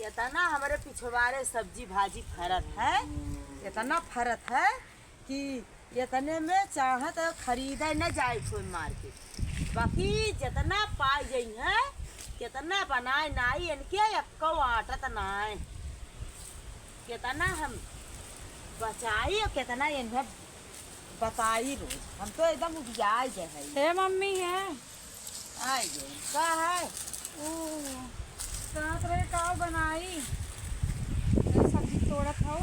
इतना हमारे पिछवाड़े सब्जी भाजी फरत है, इतना फरत है कि इतने में चाहत खरीदे न जाए कोई मार्केट। बाकी जितना पाई जाई है कितना बनाए नाई इनके एक्को आटत नाय, कितना हम बचाई और कितना इन्हें बताई रोज। हम तो एकदम उपजाए जे है। हे मम्मी है आई गई का है साथ रहे काव बनाई सब्जी तोड़त हो।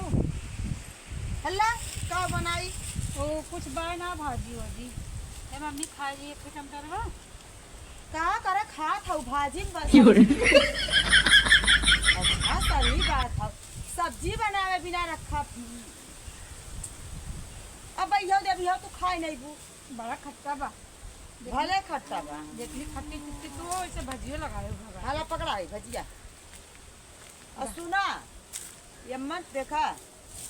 हल्ला का बनाई ओ कुछ बाय ना भाजी वाजी। हे मम्मी खा लिए फिर टमाटर हो का करे खात हूँ भाजी में बस। अच्छा सही बात है, सब्जी बनावे बिना रखा। अब भैया दे भैया तू खाई नहीं बू, बड़ा खट्टा बा। भले खट्टा बा। देखली खट्टी खट्टी तो ऐसे भजियो लगाए हो। हाला पकड़ाई भजिया। और सुना ये मत देखा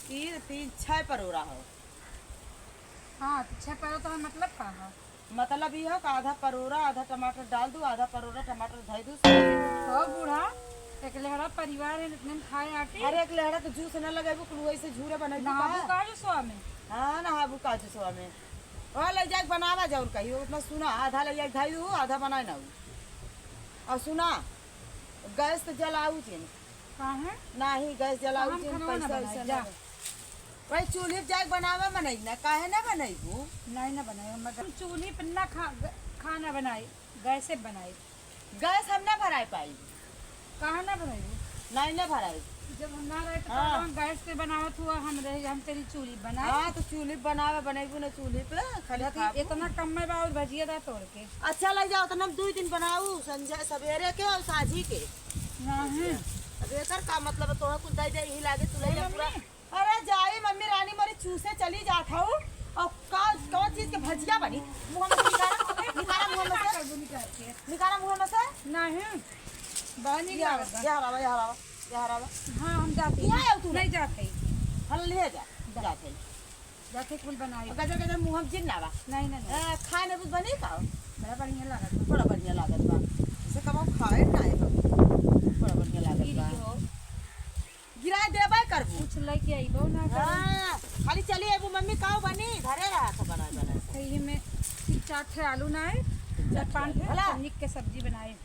तीन तीन छह परोरा हो। हाँ तो 6 पैरों तो मतलब का है मतलब ये हो कि आधा परोरा आधा टमाटर डाल दूँ, आधा परोरा टमाटर धो दूँ। हो बूढ़ा एक लहरा परिवार है इतने खाए आटी। अरे एक लहरा तो जूस न लगे कुलवई से झूरे बने नहाबू का जो सो में। हाँ नहाबू का जो सो में वह ले जाके बनावा जरूर कही उतना। सुना आधा ले जाके धाई दूँ आधा बनाए ना। और सुना गैस तो जलाऊ चीन कहाँ है नहीं, गैस जलाऊ हम चीन खाना ना पैसा बनाई, ऐसा जा। ना भाई चूल्हे पे जाके बनावा बनाई ना काहे ना बनाईबू। नहीं ना बनाए मगर चूल्ही पर ना खाना बनाई गैस से बनाई। गैस हम ना भराई पाई, कहाँ ना बनाई नहीं ना भराई। जब हम ना रहे तो हाँ। हम गैस पे बनावत हुआ हम रहे हम तेरी चूल्ही बनाए। हाँ तो चूल्हे पे बनावा बनाईबू ना चूल्हे पे खाली खाबू। इतना कम में बाउल भजिया था तोड़ के। अच्छा लग जाओ तो हम 2 दिन बनाऊ संजय सवेरे के और साझी के। नहीं अब एकर का मतलब है तोह कुछ दे दे ही लागे तू ले जा पूरा। मम्मी। अरे जाई मम्मी रानी मोरी चूसे चली जात हूँ और कौन चीज के भजिया बनी मुंह में निकाला मुंह में से निकाला मुंह में से। नहीं बनी ये हरावा ये हरावा ये हरावा। हाँ हम जाते यहाँ आओ तू नहीं जाते हल ले जा जाते जाते कुल बनाई। गजर गजर मुंह में जिन नावा नहीं नहीं खाए ने कुछ बनी का बड़ा बढ़िया लगा बड़ा बढ़िया लागत बा। इसे कब खाए ना है बड़ा बढ़िया लागत बा। गिराए देबे करबू कुछ लेके आई बहु ना कर हाँ खाली चली आबू मम्मी काऊ बनी धरे रहा था बना बना कहीं में 4 आलू ना है 4-5 भला। निक के सब्जी बनाए।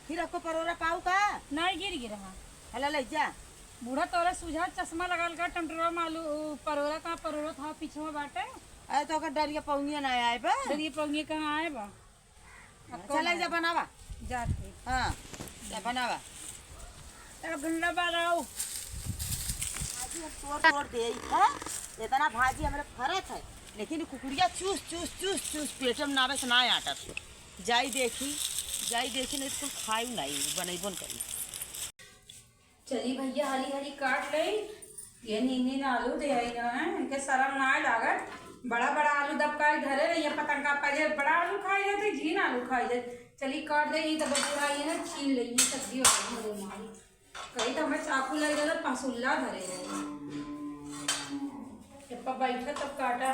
फिर आपको परोरा पाऊ का नहीं गिर गिरा हला ले जा। बूढ़ा तोरा सुझा चश्मा लगा लगा टमटरा में आलू परोरा कहाँ परोरा था पीछे में बाटे। अरे तो का डरिया पौनिया ना आए बा। ये पौंगे कहाँ आए बा अच्छा ले जा बनावा। जाते हाँ जा बनावा। घंटा बाद आओ भाजी हम तोड़ तोड़ दे है इतना भाजी हमारे फरत है लेकिन कुकुड़िया चूस चूस चूस चूस पेटम नावे से ना आटत। जाई देखी नहीं तो खाई नहीं बनैबन करी। चली भैया हरी हरी काट ले ये नीनी आलू दे आई ना है इनके शर्म ना लागत। बड़ा बड़ा आलू दबका धरे रही पतंग का पहले बड़ा आलू खाई जाते झीन आलू खाई जाते। चली काट दे तब पूरा ये ना छीन ली सब्जी हो गई हमारी कहीं तो हमें चाकू लग जाता पसुल्ला धरे रहे जब बैठा तब काटा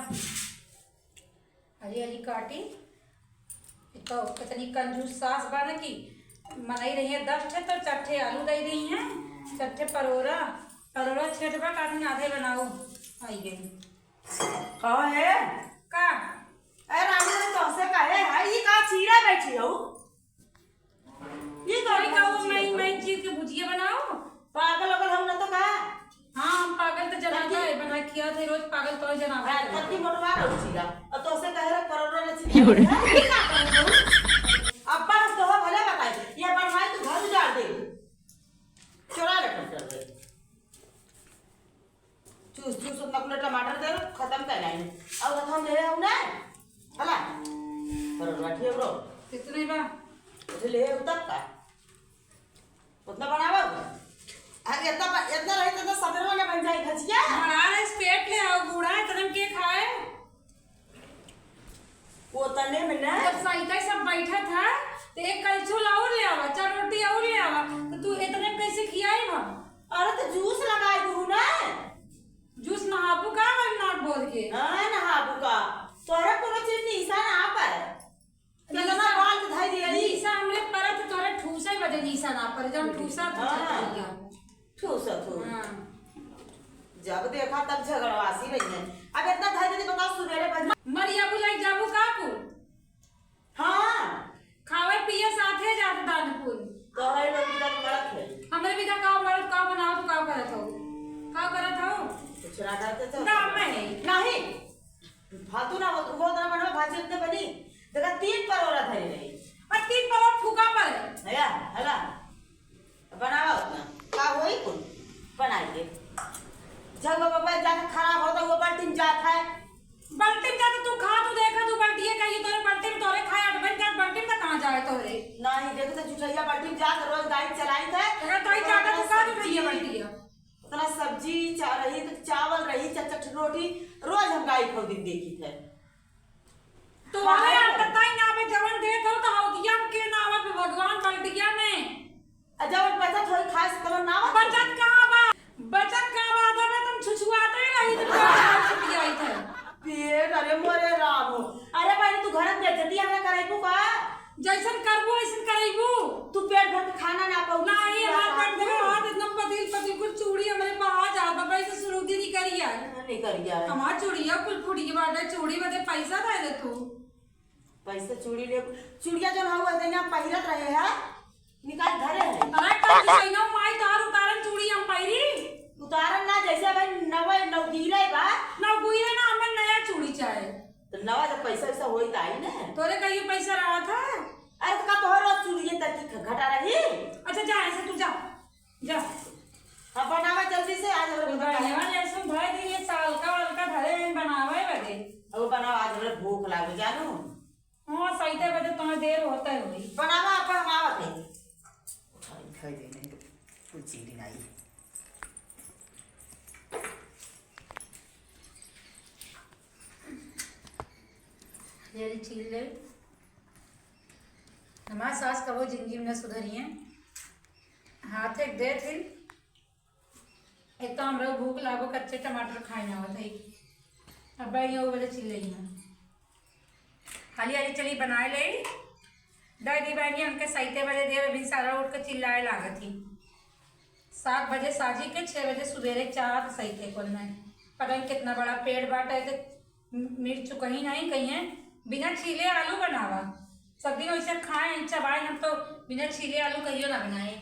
हरी हरी काटी। तो कितनी कंजूस सास बना की मनाई रही है 10 ठे तो 4 ठे आलू दे रही हैं 4 ठे परोरा 6 ठे काटन आधे बनाओ आई गई कहाँ है का। अरे रानी ने तो से कहे है ये का चीरा बैठी हो ये कोई का वो मैं चीज की भुजिया बनाओ। पागल अगल हम ना तो का। हाँ हम पागल तो जनाता है बना किया थे रोज पागल तो जनाता है। कत्ती मोटवा रो चीरा और तो से कहे रे करोड़ों ने चीरा ये का करो अब्बा तो भले बताई ये बनवाई तू घर उजाड़ दे चुरा ले टमाटर चूस चूस उतना किलो टमाटर दे खत्म कर लाइन अब हम ले आऊ ना हला करोड़वा ठीक ब्रो कितने बा उसे ले उतर का उतना बनावा अरे इतना रहे तो सवेरे में बन जाए भजिया। हमारा इस पेट ले आओ बूढ़ा कदम के खाए वो तने में ना जब साइकिल सब बैठा था तो एक कलछुल और ले आवा 4 रोटी और ले आवा तो तू इतने में कैसे खियाई भा। अरे तो जूस लगाए दू ना जूस नहाबू का नाट बोल के हां नहाबू का तोरा कोनो चीज निशान आ पर कितना बाल धाई दिया निशा हमरे परत तोरे ठूसे बजे निशा ना करे जब ठूसा हाँ। ठूसत हो। हाँ जब देखा तब झगड़वासी रही है। अब इतना धैर्य दे बताओ सुबेरे बज मरिया बुलाई जाबू काकू हाँ खावे पिए साथे जात दानपुर तो है लोग इधर मरत है हमरे भी का मरद का बनाओ तो का करत हो का करत हो कुछ ना करते तो ना मैं नहीं फालतू ना हो बहुत ना बनवा भाजी इतने बनी देखा 3 पर औरत है नहीं और 3 पर फूका पर है हला बनावा उतना का होई कुल बनाइए जब बाबा जाके खराब होता वो बाल्टी जात है बल्टी में जाते तू खा तू देखा तू बल्टी है कहीं तोरे बल्टी में तोरे खाए अटबन कर बल्टी में कहां जाए तोरे नहीं देखो तो जुठैया बाल्टी में जाकर रोज गाड़ी चलाई थे अगर तो ही जाता तू का जुठैया बल्टी है उतना सब्जी रही तो चावल रही चटचट रोटी रोज हम गाय खो दिन देखी थे तो अरे आता ही ना पे जवन देत हो तो हौदिया के नाम पे भगवान बल्टिया में जब पैसा थोड़ी खाए से तमन ना बचत कहां बा बचत कहां बा तो में तुम छुछुआते ही रही तो छुट्टी आई थे पेट अरे मोरे राम अरे भाई तू घर में बेइज्जती हमरा कराइबू का जैसन करबो वैसन कराइबू तू पेट भर के खाना ना पाऊ नहीं हमार पेट में हाथ एकदम पतिल कुछ चूड़ी हमरे पहा जा बाबा से शुरू दी नहीं करिया नहीं करिया हमार चूड़िया कुल फुड़ी के बाटे चूड़ी बदे पैसा दे दे तू पैसे चूड़ी ले चूड़िया जो हुआ देना पहिरत रहे है निकाल धरे है अरे कल सैनो माई तार उतारन चूड़ी हम पैरी उतारन ना जैसे भाई नवे नवगीरे बा ना गुइरे ना हमें नया चूड़ी चाहे तो नवा जब पैसा वैसा होई ताई ना तोरे कहीं पैसा रहा था अरे तो का तोहर रोज चूड़िए तक की घटा रही अच्छा जा ऐसे तू जा जा अब बनावा जल्दी से आज हम बढ़िया जैसे भाई दी ये साल का वाल का धरे में बनावे बदे अब बनावा आज हमरा भूख लागे जानू हां सहीते बदे तुम्हें देर होता है होई बनावा अपन हम आवत है खाई देने कुछ चीज नहीं ये चीज ले हमारे सास कबो जिंदगी में सुधरी है हाथ एक दे थी एक तो हमरा भूख लागो कच्चे टमाटर खाए ना होते अब भाई ये वाले चिल्ले ही हाली हाली चली बनाए ले दादी बहनी हमके सहीते बजे दे भी सारा उठ के चिल्लाए लागत थी 7 बजे साजी के 6 बजे सुबेरे चार सहीते को में पता नहीं कितना बड़ा पेड़ बाटा है तो मिर्च कहीं नहीं कहीं है बिना छीले आलू बनावा सब दिन वैसे खाए चबाए हम तो बिना छीले आलू कहियो ना बनाए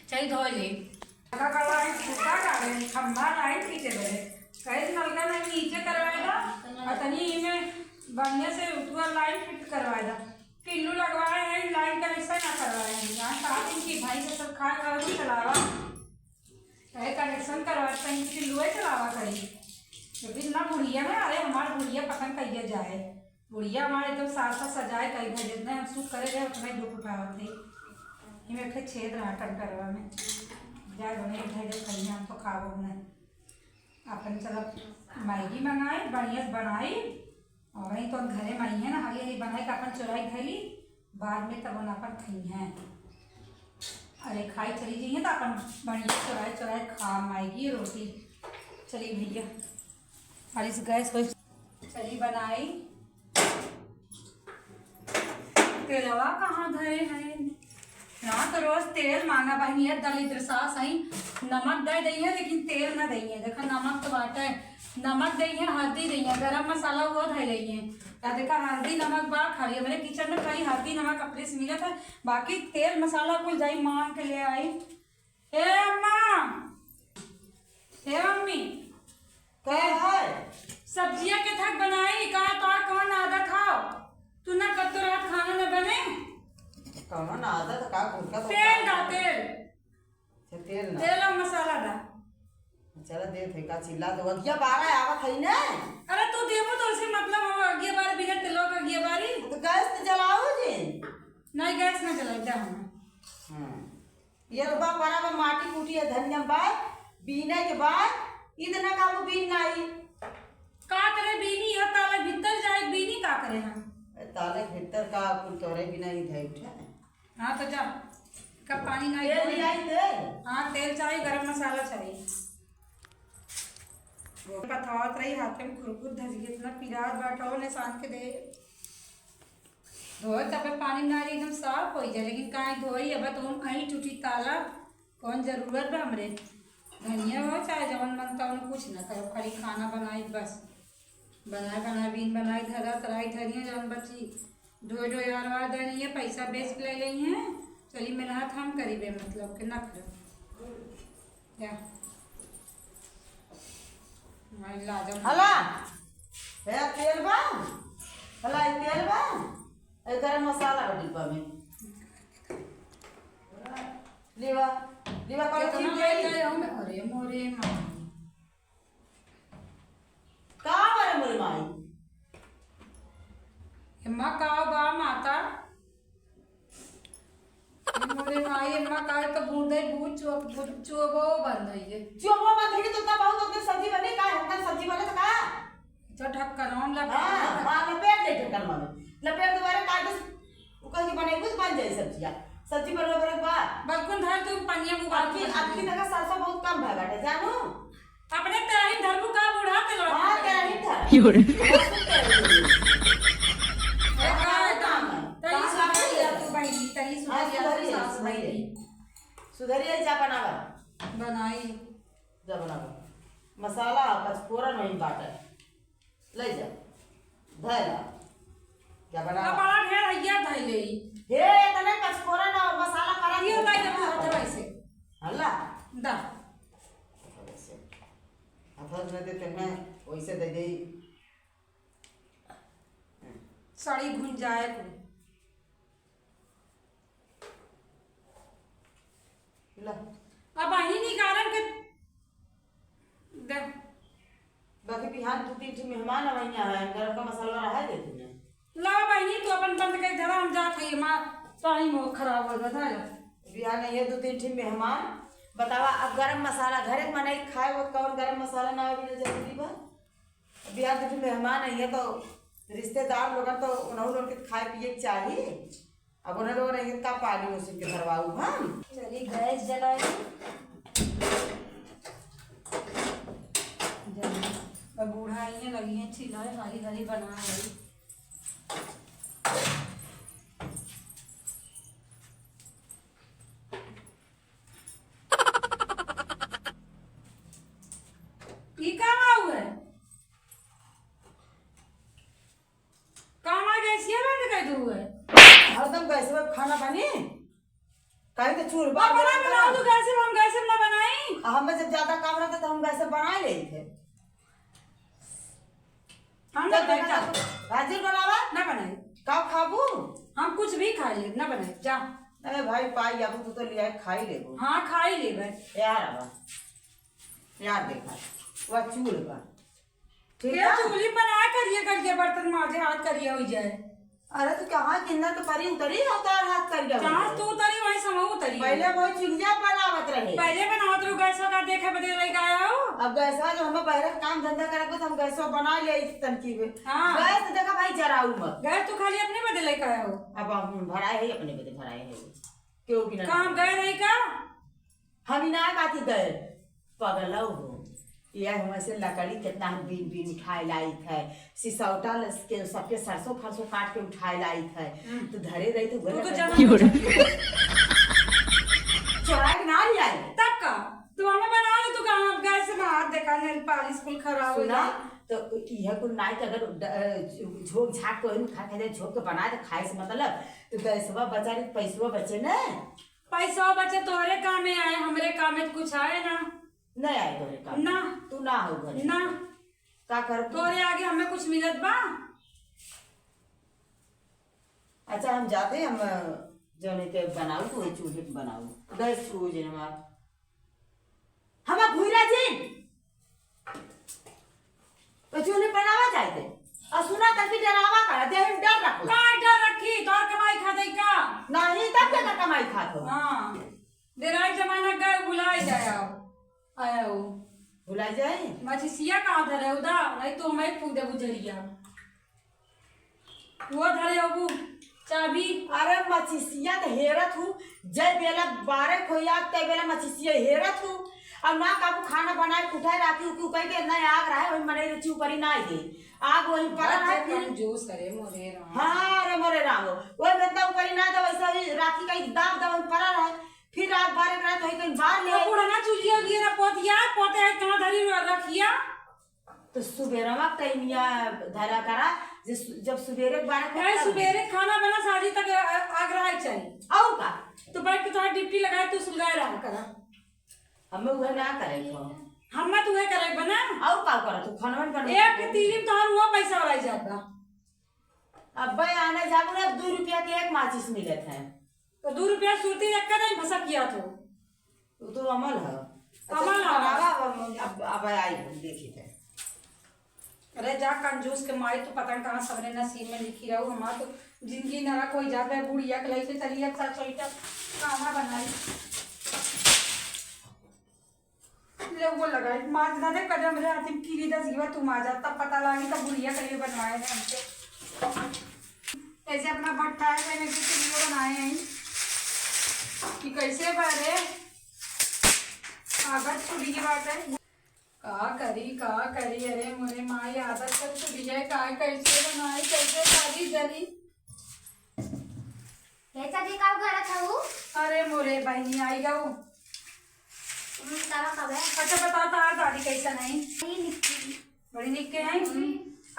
चाहिए धो ले खम्बा लाइन खींचे बड़े कहीं नलका नहीं नीचे करवाएगा और तनी में बढ़िया से उतवा लाइन फिट करवाएगा पिल्लू लगवाए हैं लाइन कनेक्शन ना करवाए हैं यहाँ 7 दिन की भाई से सब खा कर चलावा कनेक्शन करवा कहीं पिल्लू चलावा कहीं लेकिन ना बुढ़िया में अरे हमारे बुढ़िया पसंद कहिए जाए बुढ़िया हमारे एकदम साथ साथ सजाए कहीं घर जितना हम सुख करे गए उतना ही दुख उठावत थे इमें एक छेद रहा टंकरवा में जाए बने उठाई जब कहीं हम तो खाओ नहीं अपन चलो मैगी मंगाई बढ़िया से बनाई और वहीं तो घरे माई है ना हरी हरी बनाई का अपन चुराई खैली बाद में तब अपन खाई हैं अरे खाई चली जाइए तो अपन बढ़िया चुराए चुराए खा मैगी रोटी चली भैया और इस गैस को चली बनाई तेलवा कहाँ धरे हैं ना तो रोज तेल मांगा बहनी है दलिद्र सास आई नमक दे दी है लेकिन तेल ना दी है देखा नमक तो बाटा है नमक दी है हल्दी दी है गरम मसाला वो धे रही है या देखा हल्दी नमक बा खाली मेरे किचन में कहीं हल्दी नमक अपने से मिला था बाकी तेल मसाला कुल जाई मांग के ले आई ए अम्मा ए मम्मी सब्जियां के थक बनाई कहा तो कौन आधा खाओ तू ना कब तो रात खाना न बने कौन आधा तो का कुल तेल दा तेल तेल ना तेल और मसाला दा चला दे थे का चिल्ला दो अगिया 12 आवत है ना अरे तू देबो तो उसे मतलब हम अगिया बार बिना तेलो का अगिया बारी तो गैस तो जलाओ जी नहीं गैस ना जलाई दा हम हां ये बा बराबर माटी कूटी है धनिया बा बीने के बाद इतना का वो बीन नहीं का करे बीनी है ताले भीतर जाए बीनी का करे हम ताले भीतर का कुल तोरे बिना ही धै उठा हां तो जा कब पानी नहीं तेल ले आई दे हां तेल चाहिए गरम मसाला चाहिए वो पथावत रही हाथ में खुरकुर धज गई इतना पिरात बाटा ने सान के दे धोए तब पानी ना एकदम साफ हो जाए, लेकिन काहे धोई अब तो हम कहीं टूटी ताला कौन जरूरत बा हमरे। धनिया हो चाहे जवन मन तवन कुछ ना करो, खाली खाना बनाई बस। बनाए बीन बनाई धरा तराई धरी जवन बची ढोए ढोए हरवा देनी है, पैसा बेच ले गई हैं। चली मेहनत हम करीबे मतलब के ना करो क्या मैं लाजम हला है तेल बा, हला ई तेल बा, ए गरम मसाला बा डिब्बा में लीवा लीवा करो कितना ठीक लेके है। आऊं मैं? अरे मोरे माँ का बरे मोरे माई अम्मा का बा माता मोरे माई अम्मा का तो बूंदे बूझ चुबो बंद है जो वो मत है कि तो तब बहुत तो सब्जी बने का है, सब्जी बने तो का तो ढक्कन लगा। हां मां लपेट दे ढक्कन में लपेट दोबारा काट वो कहीं बने कुछ बन जाए सब्जियां। सब्जी बनवे बरे बा बल्कन धर तू पनिया को बात आपकी जगह सरसों बहुत कम भागा है जानू। अपने तेराही धरबू का बूढ़ा के लौट हां क्या ही था सुधरिया जा बनावा बनाई जा बनावा मसाला पचफोरन नहीं बाटे ले जा धैला क्या बनावा बड़ा ढेर हैया धइले हे तने पचफोरन और मसाला करा ये लाई दे हाथ वैसे हल्ला दा वैसे हाथ में देते हैं वैसे दे दे साड़ी भून जाए को ला अब आई नहीं कारण के दे बाकी बिहान दो तीन ठे मेहमान आवैया है गरम का मसाला रहा है देते हैं ला बहनी तू अपन बंद कर धरा हम जात है मां टाइम हो खराब हो गया बिहान नहीं है दो तीन ठे मेहमान बतावा अब गरम मसाला घरे में नहीं खाए वो कौन गरम मसाला ना भी जरूरी बा। बिहान दो ठे मेहमान आई है तो रिश्तेदार लोग तो उन्होंने लोग के खाए पिए के चाहिए। अब उन्हें लोग नहीं का पानी उसी के भरवाऊ हम चली गैस जलाई अब बूढ़ा ये लगी है चिल्लाए हाली हाली बना रही ये काम आऊ है काम आ गई सी बंद कर दू है हरदम गैस में खाना बनी कहीं तो चूर बा बनाओ तो गैस हम गैस ना बनाई हमें जब ज्यादा काम रहता तो हम गैस बना ले थे हम जब ना हाजिर बनावा ना बनाई का खाबू हम कुछ भी खा ले ना बनाई जा अरे भाई पाई अब तू तो लिया खाई ले हाँ खा ही ले भाई यार अब यार देखा वह चूड़ बा ठीक क्या है। चूल्ही बना करिए बर्तन माजे हाथ करिए हो जाए अरे तो कहाँ किन्ना तो परी उतरी उतार हाथ कर गया जहाँ तू उतरी वहीं समूह उतरी पहले वही चिड़िया बनावत रहे पहले बनाओ तो गैस का देखे बदले लेके आया हो अब गैसा जो हमें पहले काम धंधा करे तो हम गैसो बना ले इस तनकी में हाँ। गैस देखा भाई जराऊ मत गैस तो खाली अपने बदले लेके आया हो अब हम भराए है अपने बदे भराए है क्यों बिना काम गए नहीं का हम ही ना काती गए पगलौ हो यह हम ऐसे लकड़ी कितना हम बीन बीन उठाए लाई थे सिसौटा के सबके सरसों फरसों काट के उठाए लाई थे तो धरे रही तो तू तो चोरा के ना लिया तब का तू हमें बना ले तू कहाँ गैस में हाथ देखा नेल पालिश कुल खराब हो सुना जाए तो यह कुल नाई अगर झोंक झाक को खा खा झोंक के बनाए तो खाए से मतलब तो गैसवा बचा रही पैसवा बचे ना पैसा बचे तोहरे काम में आए हमरे काम में कुछ आए ना नहीं आए तोरे काम ना तू ना हो घर ना का कर तोरे आगे हमें कुछ मिलत बा अच्छा हम जाते हम जौन के बनाऊ तो चूल्हे पे बनाऊ गैस छू जे हमार हम भूरा जी तो चूल्हे बनावा जाते और सुना तक भी डरावा कर दे हम डर रखो का डर रखी तोर कमाई खा दई का नहीं तब क्या कमाई खात हो हां देराई जमाना गए बुलाए जाया आया हो भुला जाए मछिया कहाँ धरे उदा नहीं तो हमें पूछ दे बुझरिया वो धरे हो चाबी अरे मछिसिया तो हेरत हूँ, जय बेला 12 खोया तय बेला मछिसिया हेरत हूँ। अब ना काबू खाना बनाए उठाए राती क्यों कह के नहीं आग रहा है वही मरे रची ऊपर ही ना दे आग वही पर है फिर जूस करे मोरे राम। हाँ अरे मोरे राम वही मतलब ऊपर ही ना दे वैसे ही राती का दाग दवा पर है फिर रात 12 रात होई कहीं बाहर ले पुराना चुलिया लिए ना पोतिया पोते है कहां धरी रखिया तो सुबेरवा टाइमिया धरा करा जब सुबेरे 12 सुबेरे खाना बना शादी तक आग रहा चाहिए और का तो बैठ के तुम्हारी डिप्टी लगाए तू सुलगाए रहा करा हमें वह ना करेगा हम मत उहे करे बना और का करा तू खानवन कर एक तीन तोहर वो पैसा वाला जाता अब भाई आने जाबू ना 2 रुपया के एक माचिस मिले थे तो 2 रुपया सुरती एक का नहीं फसा किया तो अमल है अमल अब आई देखी थे अरे जा कंजूस के माई तो पता कहाँ सबने नसीब में लिखी रहू हमारा तो जिंदगी नरा कोई जाता है बुढ़िया के लिए चलिए अच्छा सोईटा खाना बनाई ले वो लगाई माँ दादा कदम रे आती कीरी दस गिवा तुम आ जा तब पता लगी तब बुढ़िया के लिए बनवाए हैं हमसे ऐसे अपना भट्टा है मैंने के लिए बनाए हैं कि कैसे भरे आगत छुड़ी की बात है का करी अरे मोरे माई आदत सब छुड़ी जाए का कैसे बनाई कैसे सारी जली कैसा देखा घर था वो अरे मोरे बहनी आई गऊ तारा कब है अच्छा बताओ तार दादी कैसा नहीं ये निकली बड़ी निक के हैं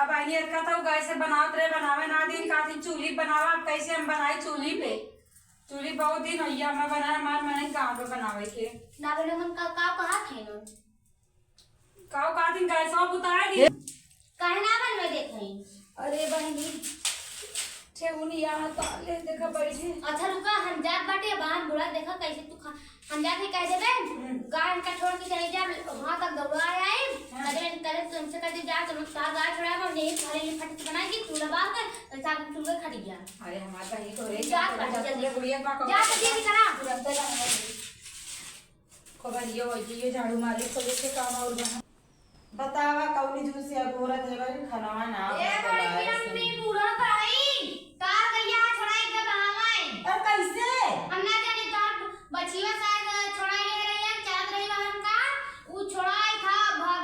अब आई अरका था गाय से बनावत रहे बनावे ना दिन का दिन चूल्ही बनावा अब कैसे हम बनाई चूल्ही पे चूल्ही बहुत दिन भैया मैं बनाया हमारे मैंने गाँव पे बनावे के ना बोले मन का कहा थे नो काव का दिन गाय सब उतार दी काहे ना बनवे देखे अरे बहनी ठेउनी यहाँ ताले देखा बैठे अच्छा रुका हम जात बाटे बाहर बुढ़ा देखा कैसे तू हम जाके कह देबे गाय का छोड़ के चले जा वहां तक दौड़ा आए करे करे तुमसे कहते जा तुम का गाय छोड़ा हम नहीं खाले ये फट बनाएगी तू लगा कर साग तुम को खा दिया अरे हमारा बहनी तो रे जा जल्दी बुढ़िया का जा जल्दी करा तुरंत जाना खबर ये झाड़ू मारे तो जैसे काम और बना बतावा कौनी जूस से गोरत है भाई खाना ना ए बड़ी अम्मी पूरा भाई का गैया छोड़ाई के बहावे और कैसे हम ना जाने तो बचिया शायद छोड़ाई ले रही है चाहत रही बहन का वो छोड़ाई था भाग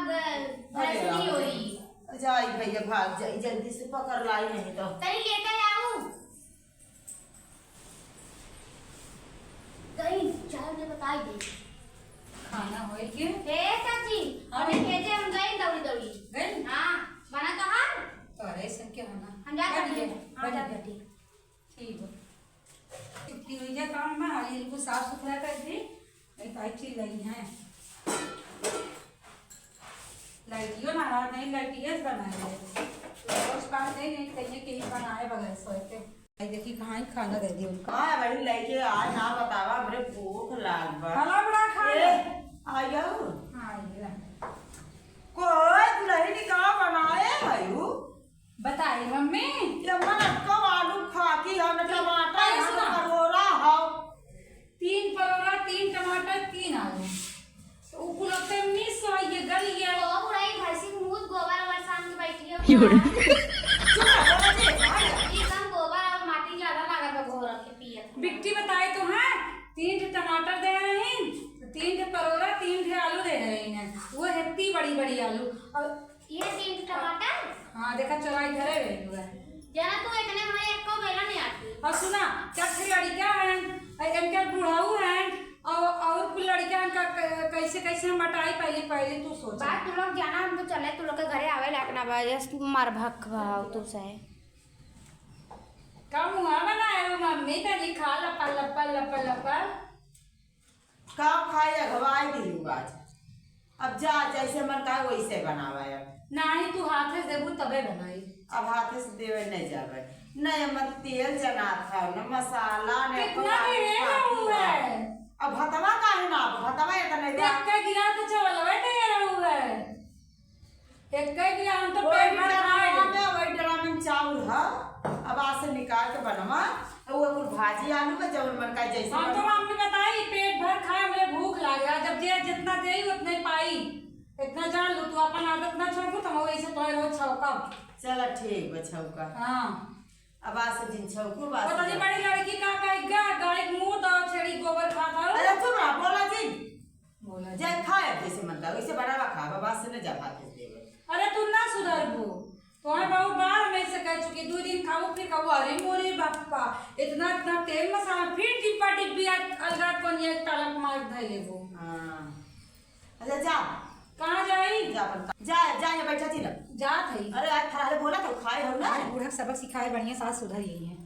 भैंसनी होई जाई भैया भाग जाई जल्दी से पकड़ लाई नहीं तो कहीं लेकर आऊं कहीं चाय ने बताई दे खाना होए के हे चाची हमें भेजे हम गए दौड़ी गए हां बना तो हां तो अरे सब क्या होना हम जा बैठ कर गए, हां जा बैठ बैठी ठीक है छुट्टी हुई जा काम में हाली इनको साफ सुथरा कर दी एक आई चीज लगी है लाइटियो ना रहा नहीं लाइटियस बनाए रोज पास नहीं कहीं कहीं बनाए बगैर सोते आई देखी कहाँ ही खाना दे दी उनको हां बड़ी लेके आ ना बतावा मेरे भूख लाग बा खाना बड़ा खा ले आयो हाँ ये कोई दुल्हन ने का बनाए भाईऊ बताइए मम्मी ये मन को आलू खा की हम टमाटर हम करोरा हो 3 परोरा 3 टमाटर 3 आलू तो उपलब्ध मिस हो ये गली है ओ बुढ़ाई भैंसी मुंह गोबर और शाम के बैठी है एकदम गोबर और माटी ज्यादा लागत है घोर के पिए बिट्टी बताए तो हैं 3 टमाटर दे रहे हैं 3 परोरा 3 आलू दे रहे हैं वो हेती बड़ी बड़ी आलू और ये 3 टमाटर हाँ देखा चौराई धरे रहे हुए जना तू इतने हमारे एक को बेला नहीं आती और सुना क्या फिर लड़कियां हैं इनका बुढ़ाऊ हैं और कुछ लड़कियां का कैसे कैसे हम बटाई पहले तू सोच बात तू लोग जाना हम तो चले तू लोग के घरे आवे लाकना बस मार भक भाव तू से कम हुआ बनाए वो मम्मी तेरी खा लपा लपा लपा लपा का खाए अगवाई दी आज अब जा जैसे मन का वैसे बनावा अब ना ही तू हाथ से देबू तबे बनाई अब हाथ से देवे नहीं जावे नहीं मत तेल जना था न मसाला ने कितना देर हुआ है अब भतवा काहे ना भतवा ये नहीं दे एक गिरा तो चावल बैठे हुआ है एक गिरा हम तो पेट भर खाए वही ड्रामा में चावल है अब आज से निकाल के बनवा वो कुछ भाजी आलू का जवन मन का जैसे हम तो मम्मी बताई पेट भर खाए मुझे भूख लगा जब जे जितना दे उतना ही पाई इतना जान लो तू अपन आदत ना छोड़ तो वैसे तो रोज छौका चल ठीक बा छौका हाँ अब आज से दिन छौको बात वो तनी बड़ी लड़की का कहेगा गाय मुंह तो छेड़ी गोबर खाता हो। अरे चुप रहा बोला जी बोला जाए खाए जैसे मन था वैसे बनावा खा बाबा से न जा भात देवे। अरे तू ना सुधरबू तो है बहुत बार मैं से कह चुकी 2 दिन खाऊ फिर कहू अरे मोरे बापा इतना इतना तेल मसाला फिर टिप्पा टिप्पी अलगा कोनिया तलक मार धइ लेबो। हां अच्छा जा कहां जाई जा जा जा ये बैठा थी ना जात है। अरे आज खराब बोला तो खाए हो ना बूढ़ा सबक सिखाए बढ़िया सास सुधर यही है।